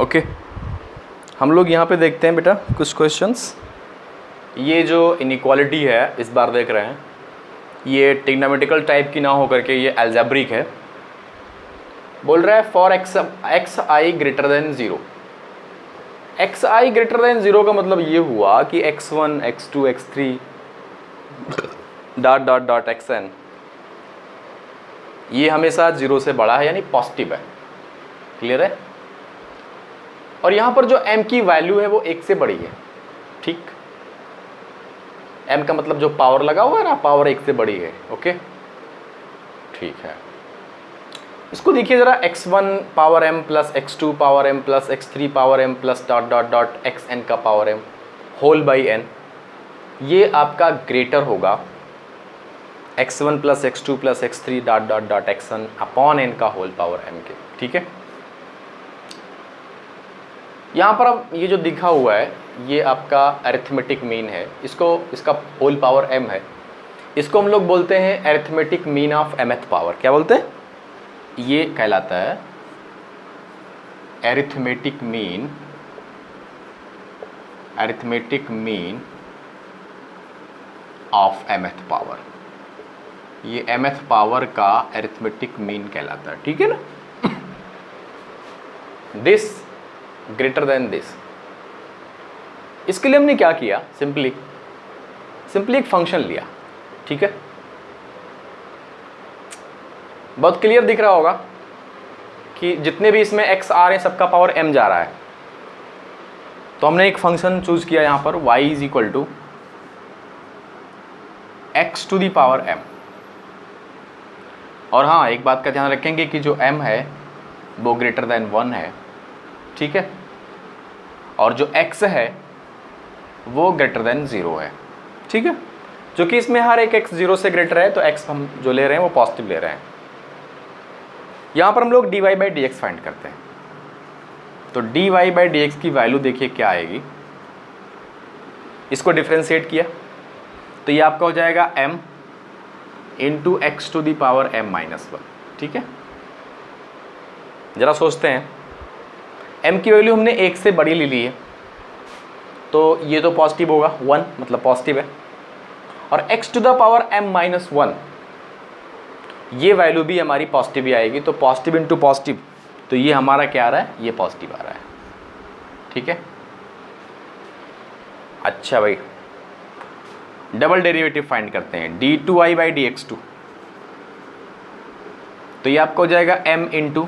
Okay, हम लोग यहाँ पे देखते हैं बेटा कुछ क्वेश्चंस। ये जो इनइक्वालिटी है इस बार देख रहे हैं, ये ट्रिग्नोमेट्रिकल टाइप की ना हो करके ये अलजेब्रिक है। बोल रहा है for x I greater than zero. X I greater than zero का मतलब ये हुआ कि x1 x2 x3 dot dot dot xn ये हमेशा ज़ीरो से बड़ा है, यानी पॉजिटिव है। क्लियर है? और यहाँ पर जो m की वैल्यू है वो 1 से बड़ी है। ठीक, m का मतलब जो पावर लगा हुआ है ना, पावर 1 से बड़ी है। ओके, ठीक है। इसको देखिए ज़रा, x1 power m plus x2 power m plus x3 power m plus dot dot dot xn का power m whole by n, ये आपका ग्रेटर होगा x1 plus x2 plus x3 dot dot dot xn upon n का whole power m के। ठीक है, यहाँ पर अब ये जो दिखा हुआ है ये आपका अरिथमेटिक मीन है, इसका होल पावर m है। इसको हम लोग बोलते हैं arithmetic mean of mth power. क्या बोलते हैं? ये कहलाता है arithmetic mean of mth power. ये mth पावर का अरिथमेटिक मीन कहलाता है। ठीक है ना? This greater than this. इसके लिए हमने क्या किया, सिंपली एक फंक्शन लिया। ठीक है, बहुत क्लियर दिख रहा होगा कि जितने भी इसमें x आ रहे हैं सबका पावर m जा रहा है। तो हमने एक फंक्शन चूज किया यहाँ पर y is equal to x to the power m। और हाँ, एक बात का ध्यान रखेंगे कि जो m है वो ग्रेटर देन 1 है। ठीक है, और जो x है वो ग्रेटर देन 0 है। ठीक है, जो कि इसमें हर एक x 0 से ग्रेटर है, तो x हम जो ले रहे हैं वो पॉजिटिव ले रहे हैं। यहाँ पर हम लोग dy by d x find करते हैं। तो dy बाई डी एक्स की वैल्यू देखिए क्या आएगी। इसको डिफ्रेंशिएट किया तो ये आपका हो जाएगा m into x to the power m minus 1। ठीक है, ज़रा सोचते हैं, m की वैल्यू हमने 1 से बड़ी ले ली है, तो ये तो पॉजिटिव होगा, 1 मतलब पॉजिटिव है। और x to the power m minus 1 ये वैल्यू भी हमारी पॉजिटिव ही आएगी। तो पॉजिटिव इंटू पॉजिटिव, तो ये हमारा क्या आ रहा है, ये पॉजिटिव आ रहा है। ठीक है, अच्छा भाई, डबल डेरिवेटिव फाइंड करते हैं, d2i by d x to. तो ये आपको हो जाएगा m into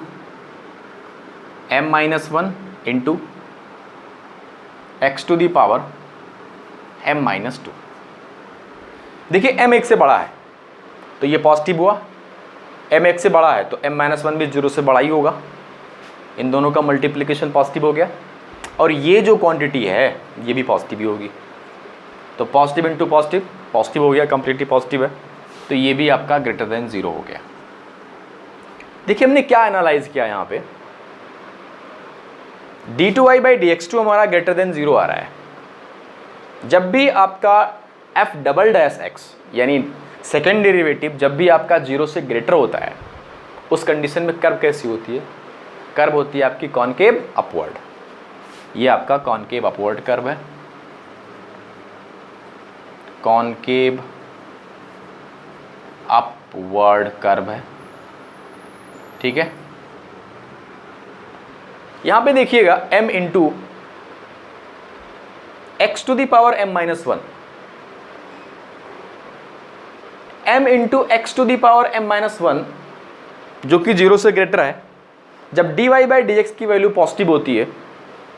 m minus 1 into x to the power m minus 2। देखिए m 1 से बड़ा है तो ये पॉजिटिव हुआ, m 1 से बड़ा है तो m माइनस 1 भी 0 से बड़ा ही होगा। इन दोनों का मल्टीप्लिकेशन पॉजिटिव हो गया, और ये जो क्वांटिटी है ये भी पॉजिटिव ही होगी। तो पॉजिटिव इंटू पॉजिटिव, पॉजिटिव हो गया, कंप्लीटली पॉजिटिव है, तो ये भी आपका ग्रेटर देन 0 हो गया। देखिए हमने क्या एनालाइज किया यहाँ पे, d2i by d x two हमारा ग्रेटर देन 0 आ रहा है। जब भी आपका f डबल डैश x यानी सेकेंड डेरिवेटिव जब भी आपका 0 से ग्रेटर होता है, उस कंडीशन में कर्व कैसी होती है, कर्व होती है आपकी कॉनकेव अपवर्ड। ये आपका कॉनकेव अपवर्ड कर्व है, कॉनकेव अपवर्ड कर्व है। ठीक है, यहां पे देखिएगा m into x to the power m minus 1, m into x to the power m minus 1 जो कि 0 से ग्रेटर है। जब dy बाई डी एक्स की वैल्यू पॉजिटिव होती है,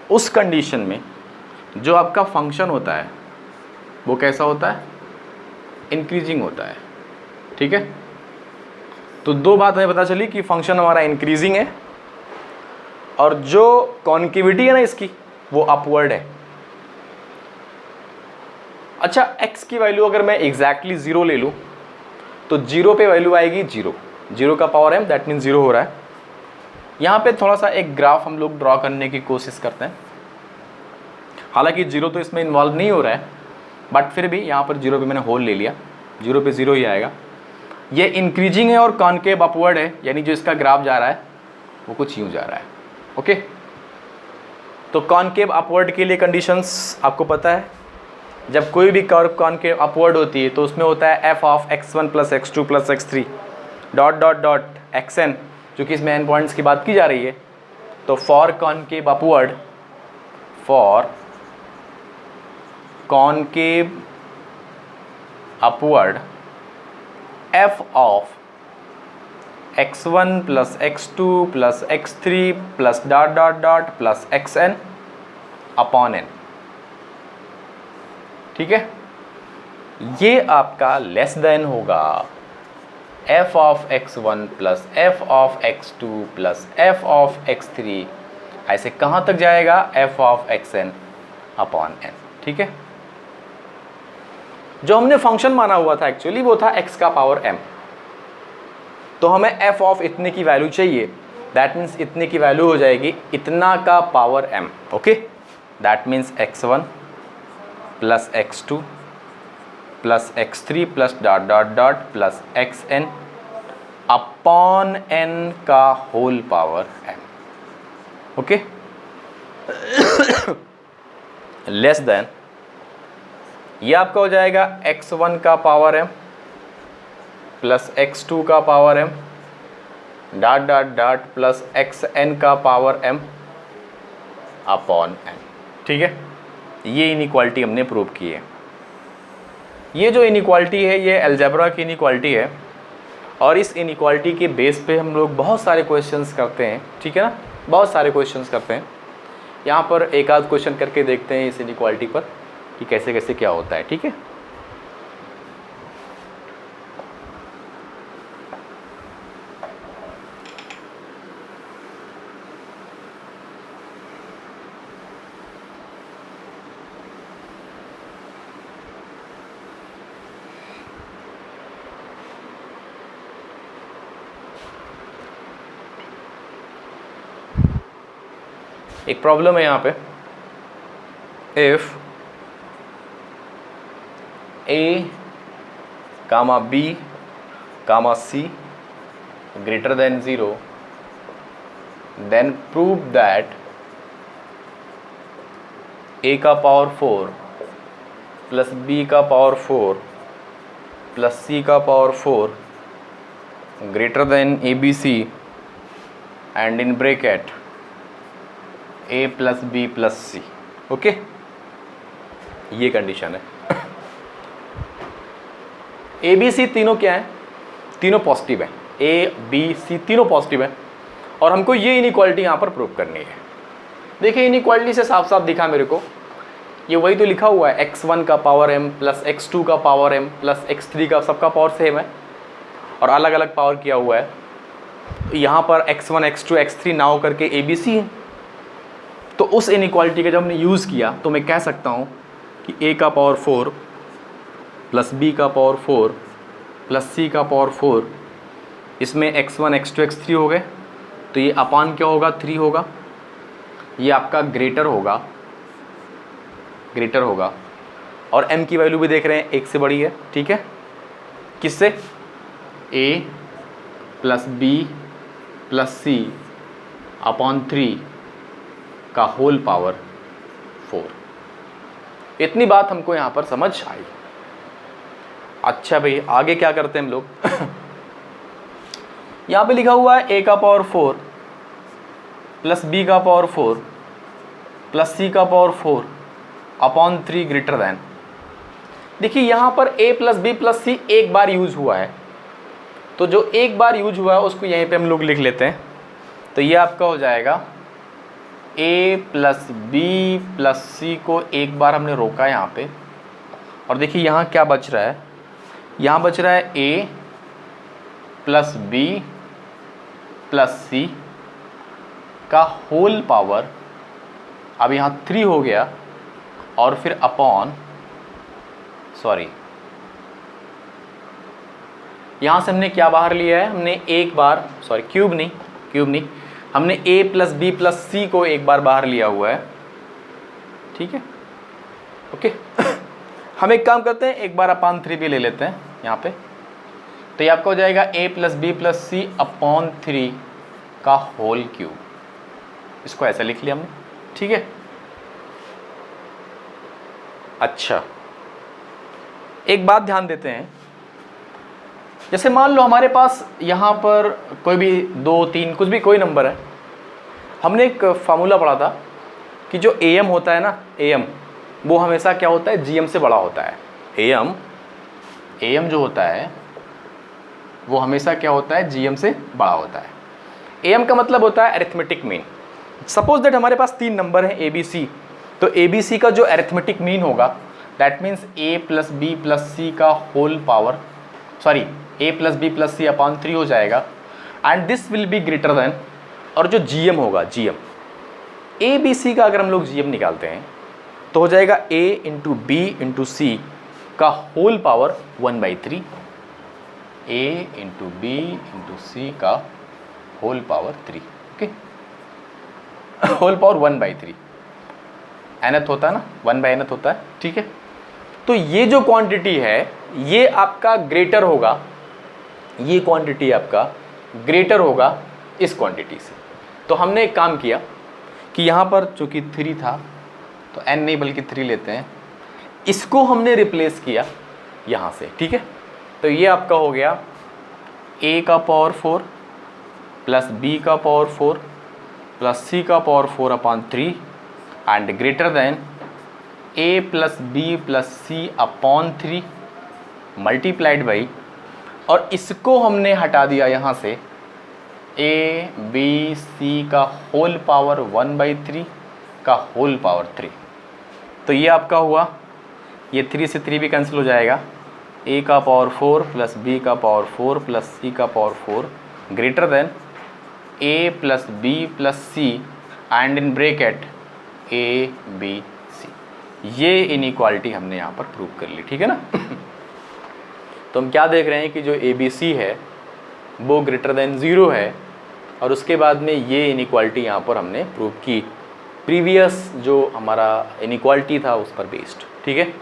उस कंडीशन में जो आपका फंक्शन होता है वो कैसा होता है, इंक्रीजिंग होता है। ठीक है, तो दो बात हमें पता चली कि फंक्शन हमारा इंक्रीजिंग है, और जो कॉन्केविटी है ना इसकी वो अपवर्ड है। अच्छा, x की वैल्यू अगर मैं एग्जैक्टली 0 ले लूँ तो 0 पे वैल्यू आएगी 0 का पावर m, दैट मीन 0 हो रहा है। यहाँ पे थोड़ा सा एक ग्राफ हम लोग ड्रॉ करने की कोशिश करते हैं। हालांकि 0 तो इसमें इन्वॉल्व नहीं हो रहा है, बट फिर भी यहाँ पर 0 पे मैंने होल ले लिया, 0 पे 0 ही आएगा। ये इंक्रीजिंग है और कॉनकेव अपवर्ड है, यानी जो इसका ग्राफ जा रहा है वो कुछ यूँ जा रहा है। ओके, तो कॉनकेव अपवर्ड के लिए कंडीशंस आपको पता है, जब कोई भी कर्व कॉनकेव अपवर्ड होती है तो उसमें होता है f of x1 plus x2 plus x3 dot dot dot xn, जो कि इसमें n पॉइंट्स की बात की जा रही है। तो for concave upward, for concave upward f of x1 plus x2 plus x3 plus dot dot dot plus xn upon n, ठीक है, ये आपका लेस देन होगा f of x1 plus f of x2 plus f of x3, ऐसे कहाँ तक जाएगा, f of xn upon n, ठीक है। जो हमने फंक्शन माना हुआ था एक्चुअली वो था x का पावर m, तो हमें f ऑफ इतने की वैल्यू चाहिए, दैट मीन्स इतने की वैल्यू हो जाएगी इतना का power m, okay. That means x1 plus x2 plus x3 plus dot dot dot plus xn upon n का whole power m, okay. Less than, ये आपका हो जाएगा x1 का पावर m प्लस x2 का power m dot dot dot plus xn का power m upon n, ठीक है। ये इनइक्वालिटी हमने प्रूव की है। ये जो इनइक्वालिटी है ये अलजेब्रा की इनइक्वालिटी है, और इस इनइक्वालिटी के बेस पे हम लोग बहुत सारे क्वेश्चंस करते हैं, ठीक है ना, बहुत सारे क्वेश्चंस करते हैं। यहाँ पर एक आध क्वेश्चन करके देखते हैं इस इनइक्वालिटी पर कि कैसे कैसे क्या होता है, ठीक है। एक प्रॉब्लम है यहाँ पे, if a comma b comma c greater than 0 then prove that a का पावर 4 प्लस b का पावर 4 प्लस c का power 4 greater than abc and in bracket a plus b plus c, okay. ये condition है। A B C तीनों क्या है, तीनों positive है, ए बी सी तीनों पॉजिटिव है, और हमको ये इनइक्वालिटी यहाँ पर प्रूव करनी है। देखिए इनइक्वालिटी से साफ साफ दिखा मेरे को, ये वही तो लिखा हुआ है, x1 का पावर m प्लस x2 का पावर m प्लस x3 का, सबका पावर सेम है और अलग अलग पावर किया हुआ है। यहाँ पर x1 x2 x3 ना हो करके ए बी सी है, तो उस इनइक्वालिटी का जब हमने यूज़ किया तो मैं कह सकता हूँ कि a का पावर 4 प्लस b का पावर 4 प्लस c का पावर 4, इसमें x1 x2 x3 हो गए, तो ये अपान क्या होगा, 3 होगा। ये आपका ग्रेटर होगा और m की वैल्यू भी देख रहे हैं 1 से बड़ी है, ठीक है। किससे, a plus b plus c upon 3 का होल पावर 4। इतनी बात हमको यहाँ पर समझ आई। अच्छा भाई आगे क्या करते हैं हम लोग। यहाँ पे लिखा हुआ है a का पावर 4 प्लस b का पावर 4 प्लस c का पावर 4 अपॉन 3 ग्रेटर देन। देखिए यहाँ पर a plus b plus c एक बार यूज हुआ है, तो जो एक बार यूज हुआ है उसको यहीं पे हम लोग लिख लेते हैं। तो ये आपका हो जाएगा a plus b plus c को एक बार हमने रोका यहाँ पे, और देखिए यहाँ क्या बच रहा है, यहाँ बच रहा है a plus b plus c का होल पावर, अब यहाँ 3 हो गया, और फिर अपॉन, सॉरी यहाँ से हमने क्या बाहर लिया है, हमने एक बार, सॉरी क्यूब नहीं, हमने a plus B plus c को एक बार बाहर लिया हुआ है, ठीक है, ओके। हम एक काम करते हैं, एक बार अपान 3 भी ले लेते हैं यहाँ पे, तो ये आपका हो जाएगा a plus B plus C upon 3 का होल क्यूब। इसको ऐसा लिख लिया हमने, ठीक है। अच्छा, एक बात ध्यान देते हैं, जैसे मान लो हमारे पास यहाँ पर कोई भी 2 3 कुछ भी कोई नंबर है। हमने एक फार्मूला पढ़ा था कि जो AM होता है ना, AM वो हमेशा क्या होता है, GM से बड़ा होता है। AM जो होता है वो हमेशा क्या होता है, GM से बड़ा होता है। AM का मतलब होता है अरिथमेटिक मीन। सपोज दैट हमारे पास 3 नंबर हैं ABC, तो ABC का जो अरिथमेटिक मीन होगा that means A + B + C का whole power, sorry A + B + C upon 3 हो जाएगा, and this will be greater than, और जो GM होगा, GM ABC का अगर हम लोग GM निकालते हैं तो हो जाएगा A × B × C का whole power 1/3, A × B × C का whole power 3, whole, power power 1/3, nth होता है ना, 1/nth होता है, ठीक है। तो ये जो क्वांटिटी है ये आपका ग्रेटर होगा, ये क्वांटिटी आपका ग्रेटर होगा इस क्वांटिटी से। तो हमने एक काम किया कि यहाँ पर चूँकि 3 था तो n नहीं बल्कि 3 लेते हैं, इसको हमने रिप्लेस किया यहाँ से, ठीक है। तो ये आपका हो गया A का पावर 4 प्लस B का पावर 4 प्लस C का power 4 upon 3 and greater than A + B + C upon 3 multiplied by, और इसको हमने हटा दिया यहाँ से A B C का होल पावर 1/3 का होल पावर 3। तो ये आपका हुआ, ये 3 से 3 भी कैंसिल हो जाएगा, A का पावर 4 प्लस B का पावर 4 प्लस C का power 4 greater then A + B + C and in bracket A B C। ये इनइक्वालिटी हमने यहाँ पर प्रूव कर ली, ठीक है ना। तो हम क्या देख रहे हैं कि जो ABC है वो ग्रेटर देन 0 है, और उसके बाद में ये इनइक्वालिटी यहाँ पर हमने प्रूव की, प्रीवियस जो हमारा इनइक्वालिटी था उस पर बेस्ड, ठीक है।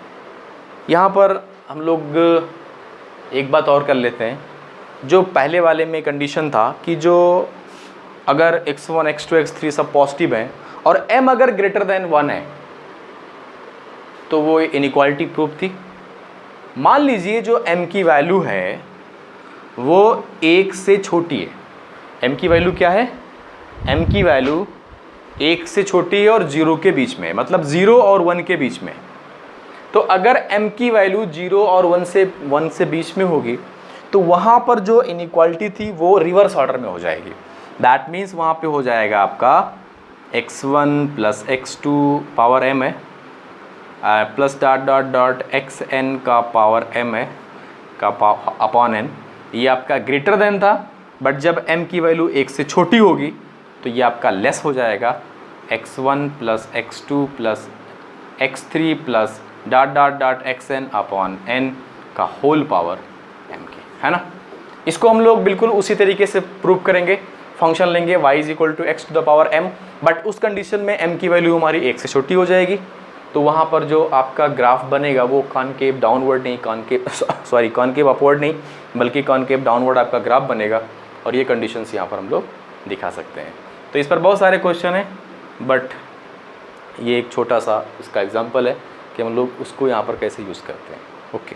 यहाँ पर हम लोग एक बात और कर लेते हैं, जो पहले वाले में कंडीशन था कि जो अगर x1 x2 x3 सब पॉजिटिव हैं और m अगर ग्रेटर देन 1 है तो वो इनइक्वालिटी प्रूफ थी। मान लीजिए जो m की वैल्यू है वो 1 से छोटी है, m की वैल्यू क्या है, m की वैल्यू 1 से छोटी है और 0 के बीच में, मतलब 0 और 1 के बीच में। तो अगर m की वैल्यू 0 और 1 से बीच में होगी तो वहाँ पर जो इनइक्वालिटी थी वो रिवर्स ऑर्डर में हो जाएगी। दैट मीन्स वहाँ पे हो जाएगा आपका x1 + x2 पावर m है plus dot dot dot xn का पावर m है का अपॉन n, ये आपका ग्रेटर देन था, बट जब m की वैल्यू 1 से छोटी होगी तो ये आपका लेस हो जाएगा, x1 + x2 + x3 plus dot dot dot xn upon n का होल पावर m की, है ना। इसको हम लोग बिल्कुल उसी तरीके से प्रूव करेंगे, फंक्शन लेंगे y = x⁻m, बट उस कंडीशन में m की वैल्यू हमारी 1 से छोटी हो जाएगी। तो वहाँ पर जो आपका ग्राफ बनेगा वो कॉनकेव डाउनवर्ड नहीं, कॉनकेव अपवर्ड नहीं, बल्कि कॉनकेव डाउनवर्ड आपका ग्राफ बनेगा, और ये कंडीशंस यहाँ पर हम लोग दिखा सकते हैं। तो इस पर बहुत सारे क्वेश्चन हैं, बट ये एक छोटा सा इसका एग्जांपल है कि हम लोग उसको यहाँ पर कैसे यूज़ करते हैं। ओके।